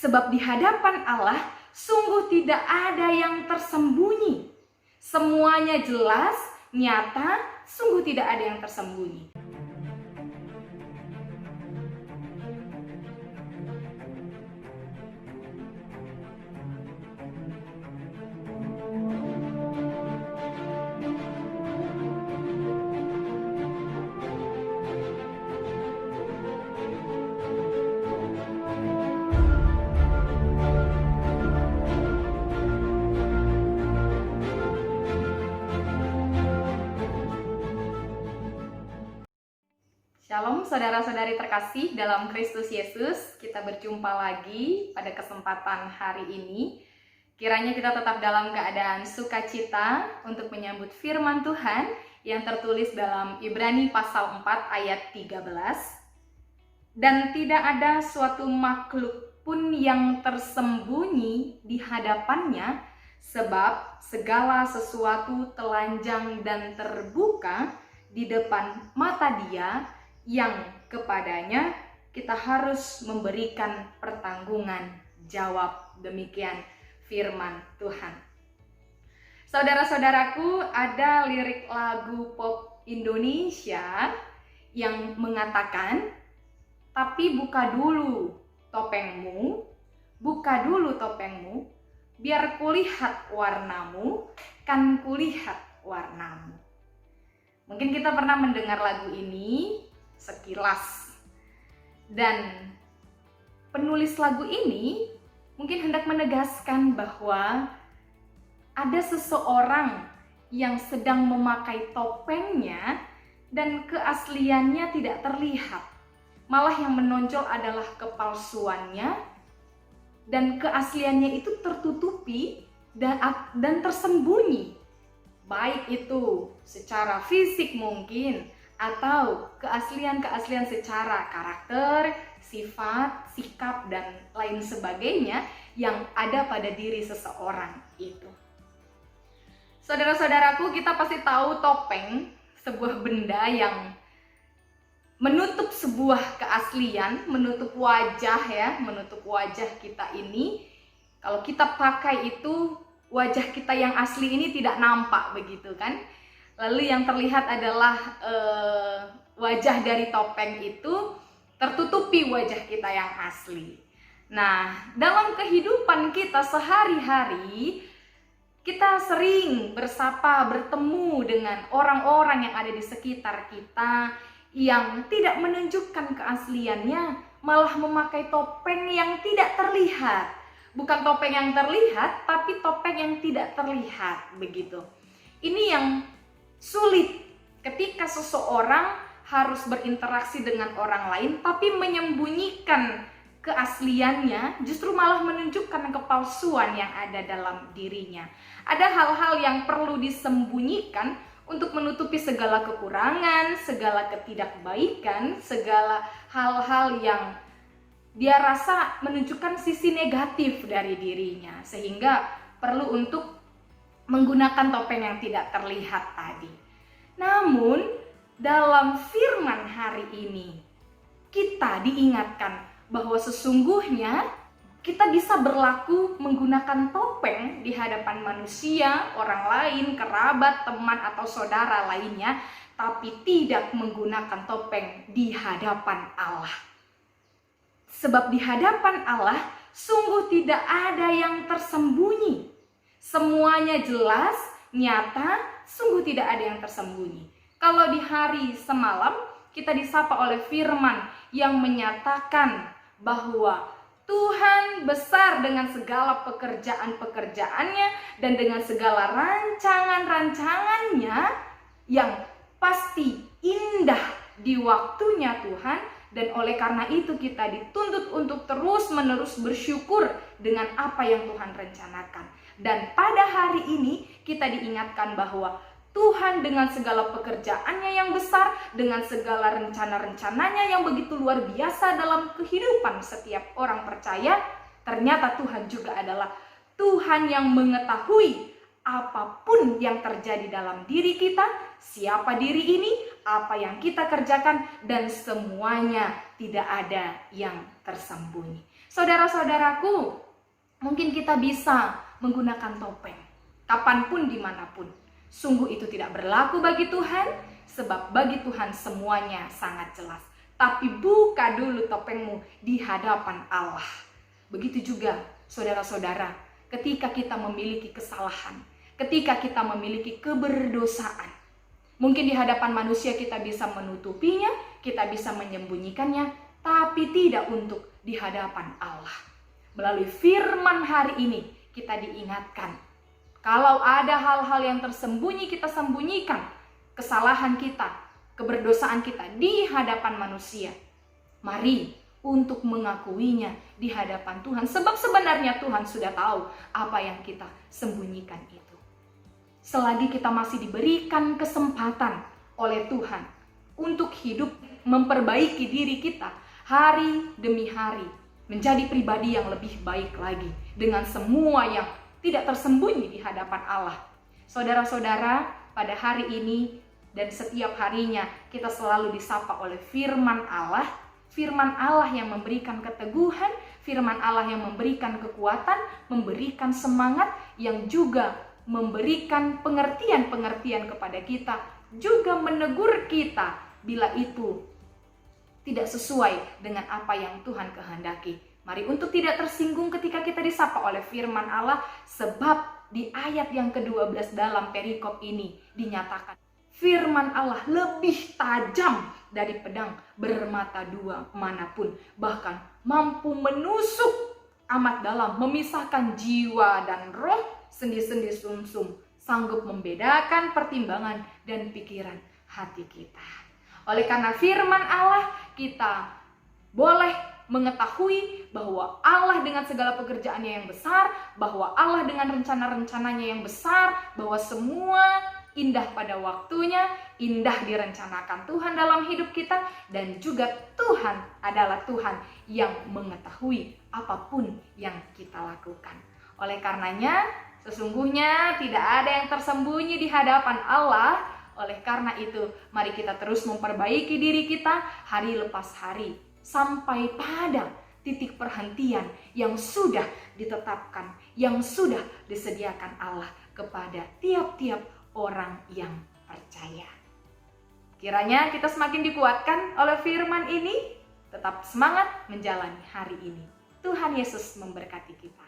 Sebab di hadapan Allah sungguh tidak ada yang tersembunyi. Semuanya jelas, nyata, sungguh tidak ada yang tersembunyi. Shalom saudara-saudari terkasih dalam Kristus Yesus. Kita berjumpa lagi pada kesempatan hari ini. Kiranya kita tetap dalam keadaan sukacita untuk menyambut firman Tuhan yang tertulis dalam Ibrani pasal 4 ayat 13. Dan tidak ada suatu makhluk pun yang tersembunyi di hadapannya, sebab segala sesuatu telanjang dan terbuka di depan mata Dia, yang kepadanya kita harus memberikan pertanggungan jawab. Demikian firman Tuhan. Saudara-saudaraku, ada lirik lagu pop Indonesia yang mengatakan, tapi buka dulu topengmu, buka dulu topengmu, biar kulihat warnamu, kan kulihat warnamu. Mungkin kita pernah mendengar lagu ini sekilas, dan penulis lagu ini mungkin hendak menegaskan bahwa ada seseorang yang sedang memakai topengnya dan keasliannya tidak terlihat, malah yang menonjol adalah kepalsuannya, dan keasliannya itu tertutupi dan tersembunyi, baik itu secara fisik mungkin, atau keaslian-keaslian secara karakter, sifat, sikap, dan lain sebagainya yang ada pada diri seseorang itu. Saudara-saudaraku, kita pasti tahu topeng, sebuah benda yang menutup sebuah keaslian, menutup wajah ya, menutup wajah kita ini. Kalau kita pakai itu, wajah kita yang asli ini tidak nampak begitu kan? Lalu yang terlihat adalah wajah dari topeng itu tertutupi wajah kita yang asli. Nah, dalam kehidupan kita sehari-hari, kita sering bersapa, bertemu dengan orang-orang yang ada di sekitar kita yang tidak menunjukkan keasliannya, malah memakai topeng yang tidak terlihat. Bukan topeng yang terlihat, tapi topeng yang tidak terlihat begitu. Ini yang sulit ketika seseorang harus berinteraksi dengan orang lain tapi menyembunyikan keasliannya, justru malah menunjukkan kepalsuan yang ada dalam dirinya. Ada hal-hal yang perlu disembunyikan untuk menutupi segala kekurangan, segala ketidakbaikan, segala hal-hal yang dia rasa menunjukkan sisi negatif dari dirinya, sehingga perlu untuk menggunakan topeng yang tidak terlihat tadi. Namun, dalam firman hari ini, kita diingatkan bahwa sesungguhnya kita bisa berlaku menggunakan topeng di hadapan manusia, orang lain, kerabat, teman, atau saudara lainnya, tapi tidak menggunakan topeng di hadapan Allah. Sebab di hadapan Allah sungguh tidak ada yang tersembunyi. Semuanya jelas, nyata, sungguh tidak ada yang tersembunyi. Kalau di hari semalam kita disapa oleh firman yang menyatakan bahwa Tuhan besar dengan segala pekerjaan-pekerjaannya dan dengan segala rancangan-rancangannya yang pasti indah di waktunya Tuhan. Dan oleh karena itu kita dituntut untuk terus-menerus bersyukur dengan apa yang Tuhan rencanakan. Dan pada hari ini kita diingatkan bahwa Tuhan dengan segala pekerjaannya yang besar, dengan segala rencana-rencananya yang begitu luar biasa dalam kehidupan setiap orang percaya, ternyata Tuhan juga adalah Tuhan yang mengetahui apapun yang terjadi dalam diri kita, siapa diri ini, apa yang kita kerjakan, dan semuanya tidak ada yang tersembunyi. Saudara-saudaraku, mungkin kita bisa menggunakan topeng kapanpun, dimanapun. Sungguh itu tidak berlaku bagi Tuhan, sebab bagi Tuhan semuanya sangat jelas. Tapi buka dulu topengmu di hadapan Allah. Begitu juga saudara-saudara, ketika kita memiliki kesalahan, ketika kita memiliki keberdosaan, mungkin di hadapan manusia kita bisa menutupinya, kita bisa menyembunyikannya, tapi tidak untuk di hadapan Allah. Melalui firman hari ini kita diingatkan, kalau ada hal-hal yang tersembunyi kita sembunyikan, kesalahan kita, keberdosaan kita di hadapan manusia, mari untuk mengakuinya di hadapan Tuhan. Sebab sebenarnya Tuhan sudah tahu apa yang kita sembunyikan itu. Selagi kita masih diberikan kesempatan oleh Tuhan untuk hidup memperbaiki diri kita hari demi hari, menjadi pribadi yang lebih baik lagi dengan semua yang tidak tersembunyi di hadapan Allah. Saudara-saudara, pada hari ini dan setiap harinya kita selalu disapa oleh firman Allah yang memberikan keteguhan, firman Allah yang memberikan kekuatan, memberikan semangat, yang juga memberikan pengertian-pengertian kepada kita, juga menegur kita bila itu tidak sesuai dengan apa yang Tuhan kehendaki. Mari untuk tidak tersinggung ketika kita disapa oleh firman Allah, sebab di ayat yang ke-12 dalam perikop ini dinyatakan, firman Allah lebih tajam dari pedang bermata dua manapun, bahkan mampu menusuk amat dalam, memisahkan jiwa dan roh, sendi-sendi sumsum, sanggup membedakan pertimbangan dan pikiran hati kita. Oleh karena firman Allah, kita boleh mengetahui bahwa Allah dengan segala pekerjaannya yang besar, bahwa Allah dengan rencana-rencananya yang besar, bahwa semua indah pada waktunya, indah direncanakan Tuhan dalam hidup kita, dan juga Tuhan adalah Tuhan yang mengetahui apapun yang kita lakukan. Oleh karenanya, sesungguhnya tidak ada yang tersembunyi di hadapan Allah. Oleh karena itu, mari kita terus memperbaiki diri kita hari lepas hari, sampai pada titik perhentian yang sudah ditetapkan, yang sudah disediakan Allah kepada tiap-tiap orang yang percaya. Kiranya kita semakin dikuatkan oleh firman ini, tetap semangat menjalani hari ini. Tuhan Yesus memberkati kita.